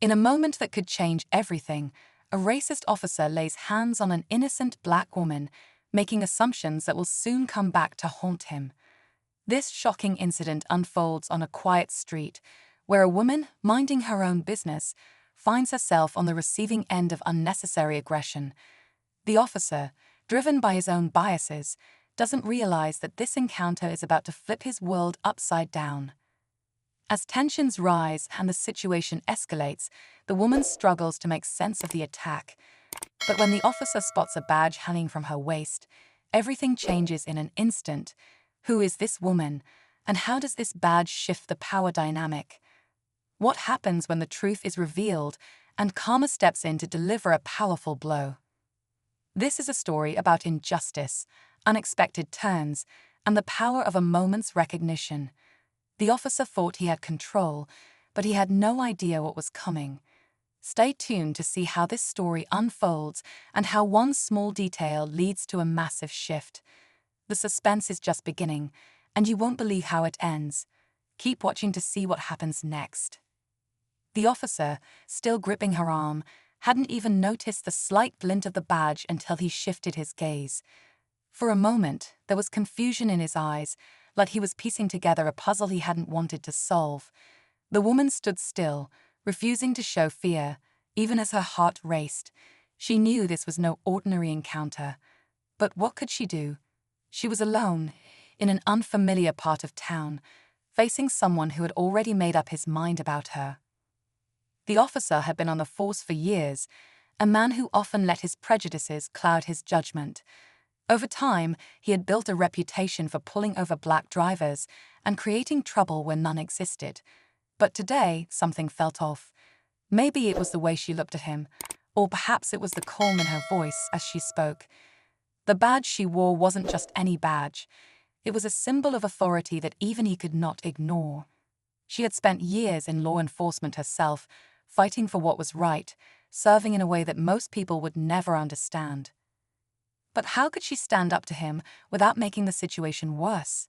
In a moment that could change everything, a racist officer lays hands on an innocent black woman, making assumptions that will soon come back to haunt him. This shocking incident unfolds on a quiet street, where a woman, minding her own business, finds herself on the receiving end of unnecessary aggression. The officer, driven by his own biases, doesn't realize that this encounter is about to flip his world upside down. As tensions rise and the situation escalates, the woman struggles to make sense of the attack. But when the officer spots a badge hanging from her waist, everything changes in an instant. Who is this woman, and how does this badge shift the power dynamic? What happens when the truth is revealed and karma steps in to deliver a powerful blow? This is a story about injustice, unexpected turns, and the power of a moment's recognition. The officer thought he had control, but he had no idea what was coming. Stay tuned to see how this story unfolds and how one small detail leads to a massive shift. The suspense is just beginning, and you won't believe how it ends. Keep watching to see what happens next. The officer, still gripping her arm, hadn't even noticed the slight glint of the badge until he shifted his gaze. For a moment, there was confusion in his eyes, like he was piecing together a puzzle he hadn't wanted to solve. The woman stood still, refusing to show fear, even as her heart raced. She knew this was no ordinary encounter. But what could she do? She was alone, in an unfamiliar part of town, facing someone who had already made up his mind about her. The officer had been on the force for years, a man who often let his prejudices cloud his judgment. Over time, he had built a reputation for pulling over black drivers and creating trouble where none existed. But today, something felt off. Maybe it was the way she looked at him, or perhaps it was the calm in her voice as she spoke. The badge she wore wasn't just any badge. It was a symbol of authority that even he could not ignore. She had spent years in law enforcement herself, fighting for what was right, serving in a way that most people would never understand. But how could she stand up to him without making the situation worse?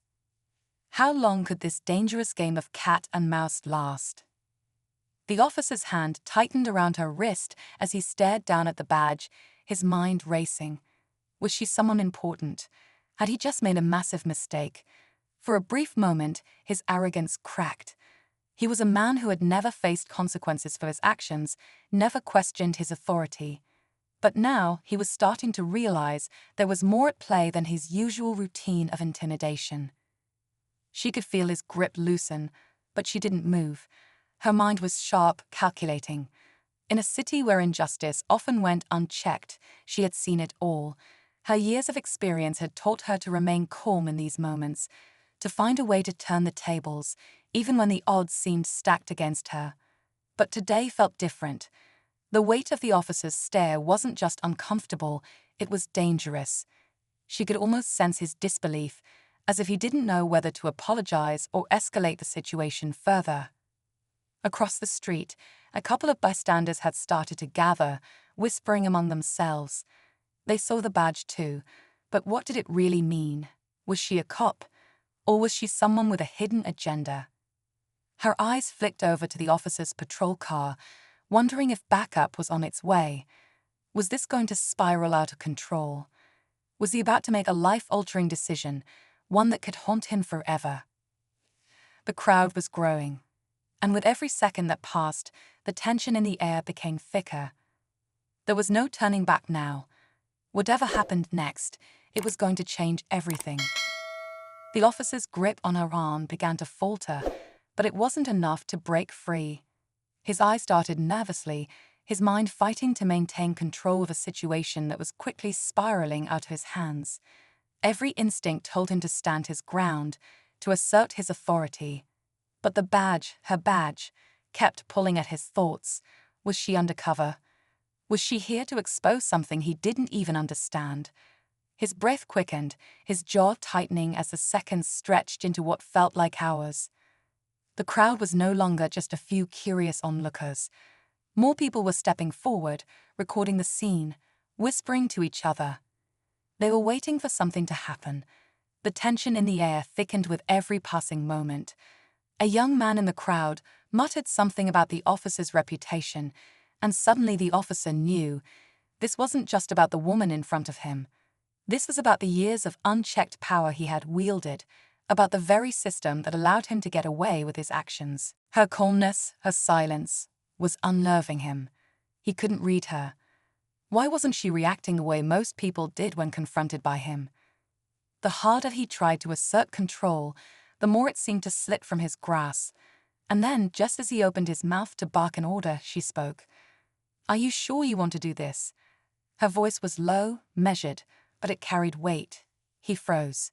How long could this dangerous game of cat and mouse last? The officer's hand tightened around her wrist as he stared down at the badge, his mind racing. Was she someone important? Had he just made a massive mistake? For a brief moment, his arrogance cracked. He was a man who had never faced consequences for his actions, never questioned his authority. But now he was starting to realize there was more at play than his usual routine of intimidation. She could feel his grip loosen, but she didn't move. Her mind was sharp, calculating. In a city where injustice often went unchecked, she had seen it all. Her years of experience had taught her to remain calm in these moments, to find a way to turn the tables, even when the odds seemed stacked against her. But today felt different. The weight of the officer's stare wasn't just uncomfortable, it was dangerous. She could almost sense his disbelief, as if he didn't know whether to apologize or escalate the situation further. Across the street, a couple of bystanders had started to gather, whispering among themselves. They saw the badge too, but what did it really mean? Was she a cop? Or was she someone with a hidden agenda? Her eyes flicked over to the officer's patrol car, wondering if backup was on its way. Was this going to spiral out of control? Was he about to make a life-altering decision, one that could haunt him forever? The crowd was growing, and with every second that passed, the tension in the air became thicker. There was no turning back now. Whatever happened next, it was going to change everything. The officer's grip on her arm began to falter, but it wasn't enough to break free. His eyes darted nervously, his mind fighting to maintain control of a situation that was quickly spiraling out of his hands. Every instinct told him to stand his ground, to assert his authority. But the badge, her badge, kept pulling at his thoughts. Was she undercover? Was she here to expose something he didn't even understand? His breath quickened, his jaw tightening as the seconds stretched into what felt like hours. The crowd was no longer just a few curious onlookers. More people were stepping forward, recording the scene, whispering to each other. They were waiting for something to happen. The tension in the air thickened with every passing moment. A young man in the crowd muttered something about the officer's reputation, and suddenly the officer knew this wasn't just about the woman in front of him. This was about the years of unchecked power he had wielded, about the very system that allowed him to get away with his actions. Her calmness, her silence, was unnerving him. He couldn't read her. Why wasn't she reacting the way most people did when confronted by him? The harder he tried to assert control, the more it seemed to slip from his grasp. And then, just as he opened his mouth to bark an order, she spoke. "Are you sure you want to do this?" Her voice was low, measured, but it carried weight. He froze.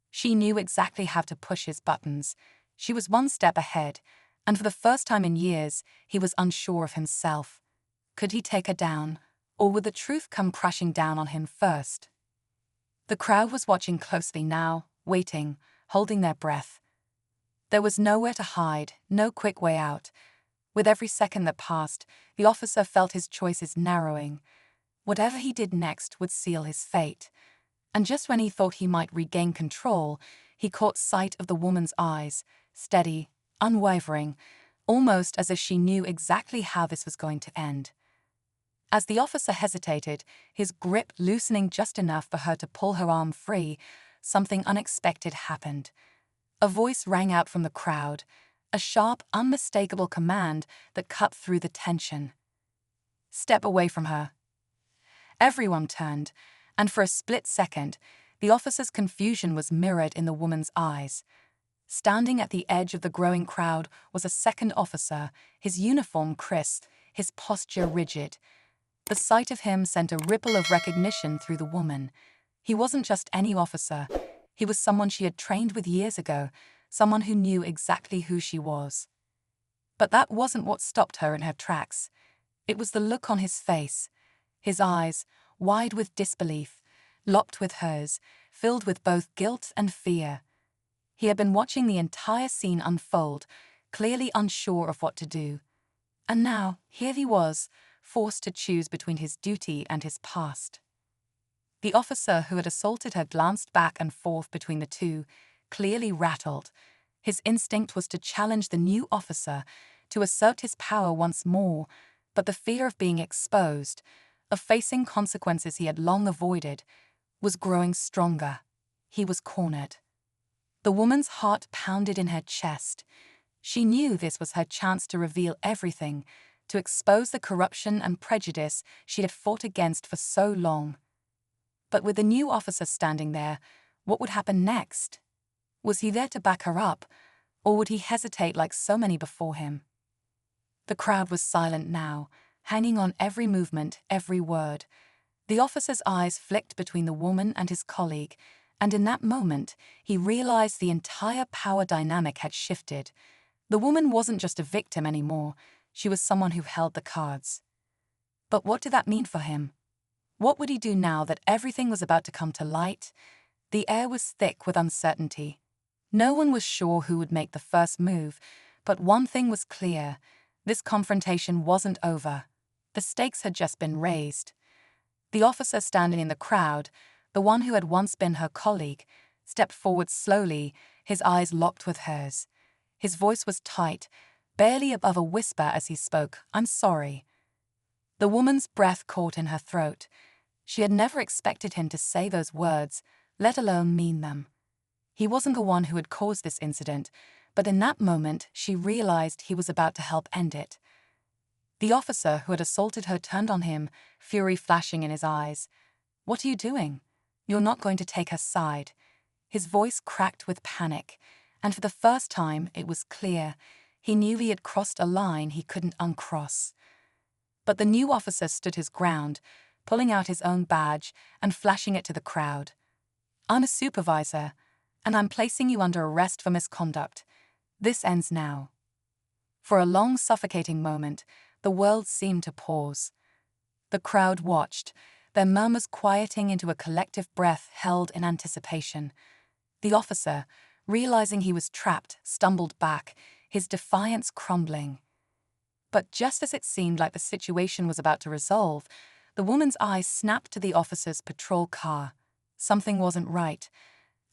She knew exactly how to push his buttons. She was one step ahead, and for the first time in years, he was unsure of himself. Could he take her down, or would the truth come crashing down on him first? The crowd was watching closely now, waiting, holding their breath. There was nowhere to hide, no quick way out. With every second that passed, the officer felt his choices narrowing. Whatever he did next would seal his fate. And just when he thought he might regain control, he caught sight of the woman's eyes, steady, unwavering, almost as if she knew exactly how this was going to end. As the officer hesitated, his grip loosening just enough for her to pull her arm free, something unexpected happened. A voice rang out from the crowd, a sharp, unmistakable command that cut through the tension. "Step away from her." Everyone turned, and for a split second, the officer's confusion was mirrored in the woman's eyes. Standing at the edge of the growing crowd was a second officer, his uniform crisp, his posture rigid. The sight of him sent a ripple of recognition through the woman. He wasn't just any officer. He was someone she had trained with years ago, someone who knew exactly who she was. But that wasn't what stopped her in her tracks. It was the look on his face. His eyes, wide with disbelief, locked with hers, filled with both guilt and fear. He had been watching the entire scene unfold, clearly unsure of what to do. And now, here he was, forced to choose between his duty and his past. The officer who had assaulted her glanced back and forth between the two, clearly rattled. His instinct was to challenge the new officer, to assert his power once more, but the fear of being exposed, of facing consequences he had long avoided, was growing stronger. He was cornered. The woman's heart pounded in her chest. She knew this was her chance to reveal everything, to expose the corruption and prejudice she had fought against for so long. But with the new officer standing there, what would happen next? Was he there to back her up, or would he hesitate like so many before him? The crowd was silent now, hanging on every movement, every word. The officer's eyes flicked between the woman and his colleague, and in that moment, he realized the entire power dynamic had shifted. The woman wasn't just a victim anymore, she was someone who held the cards. But what did that mean for him? What would he do now that everything was about to come to light? The air was thick with uncertainty. No one was sure who would make the first move, but one thing was clear. This confrontation wasn't over. The stakes had just been raised. The officer standing in the crowd, the one who had once been her colleague, stepped forward slowly, his eyes locked with hers. His voice was tight, barely above a whisper as he spoke, "I'm sorry." The woman's breath caught in her throat. She had never expected him to say those words, let alone mean them. He wasn't the one who had caused this incident, but in that moment she realized he was about to help end it. The officer who had assaulted her turned on him, fury flashing in his eyes. "What are you doing? You're not going to take her side." His voice cracked with panic, and for the first time it was clear. He knew he had crossed a line he couldn't uncross. But the new officer stood his ground, pulling out his own badge and flashing it to the crowd. "I'm a supervisor, and I'm placing you under arrest for misconduct. This ends now." For a long, suffocating moment, the world seemed to pause. The crowd watched, their murmurs quieting into a collective breath held in anticipation. The officer, realizing he was trapped, stumbled back, his defiance crumbling. But just as it seemed like the situation was about to resolve, the woman's eyes snapped to the officer's patrol car. Something wasn't right.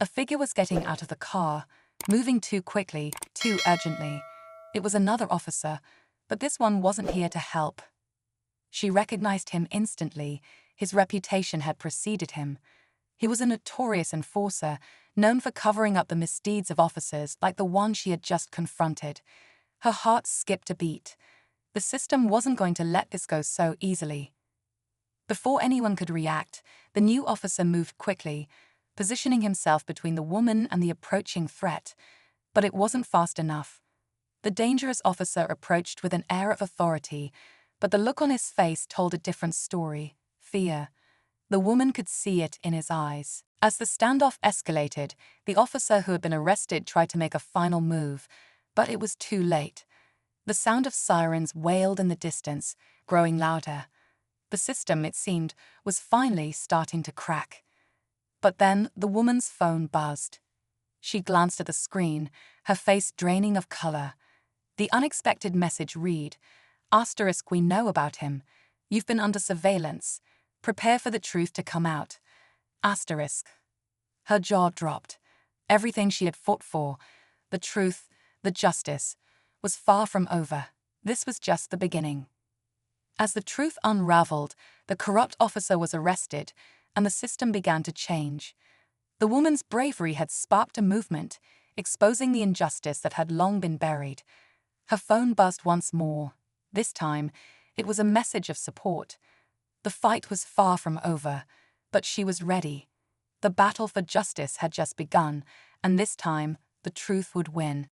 A figure was getting out of the car, moving too quickly, too urgently. It was another officer, but this one wasn't here to help. She recognized him instantly. His reputation had preceded him. He was a notorious enforcer, known for covering up the misdeeds of officers like the one she had just confronted. Her heart skipped a beat. The system wasn't going to let this go so easily. Before anyone could react, the new officer moved quickly, positioning himself between the woman and the approaching threat. But it wasn't fast enough. The dangerous officer approached with an air of authority, but the look on his face told a different story: fear. The woman could see it in his eyes. As the standoff escalated, the officer who had been arrested tried to make a final move, but it was too late. The sound of sirens wailed in the distance, growing louder. The system, it seemed, was finally starting to crack. But then the woman's phone buzzed. She glanced at the screen, her face draining of color. The unexpected message read, "Asterisk, we know about him. You've been under surveillance. Prepare for the truth to come out." Asterisk. Her jaw dropped. Everything she had fought for, the truth, the justice, was far from over. This was just the beginning. As the truth unraveled, the corrupt officer was arrested, and the system began to change. The woman's bravery had sparked a movement, exposing the injustice that had long been buried. Her phone buzzed once more. This time, it was a message of support. The fight was far from over, but she was ready. The battle for justice had just begun, and this time, the truth would win.